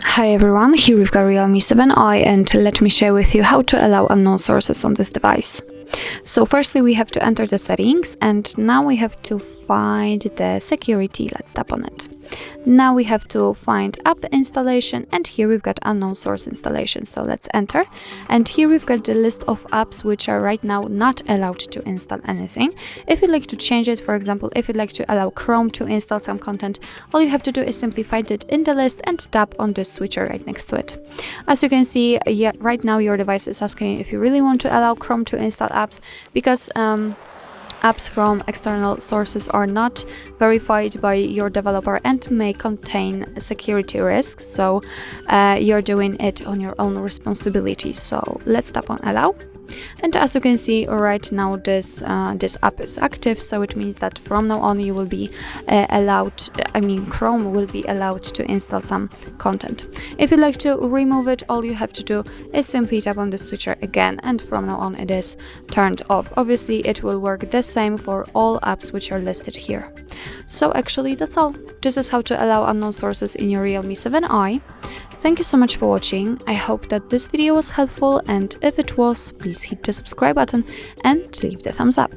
Hi everyone, here we've got Realme 7i and let me share with you how to allow unknown sources on this device. So firstly we have to enter the settings and now we have to find the security. Let's tap on it. Now we have to find app installation and here we've got unknown source installation. So let's enter, and here we've got the list of apps which are right now not allowed to install anything. If you'd like to change it, for example, if you'd like to allow Chrome to install some content, all you have to do is simply find it in the list and tap on this switcher right next to it. As you can see, right now your device is asking if you really want to allow Chrome to install apps, because apps from external sources are not verified by your developer and may contain security risks, so you're doing it on your own responsibility. So let's tap on allow. And as you can see right now, this app is active, so it means that from now on you will be Chrome will be allowed to install some content. If you'd like to remove it, all you have to do is simply tap on the switcher again, and from now on it is turned off. Obviously it will work the same for all apps which are listed here. So actually that's all. This is how to allow unknown sources in your Realme 7i. Thank you so much for watching. I hope that this video was helpful, and if it was, please hit the subscribe button and leave the thumbs up.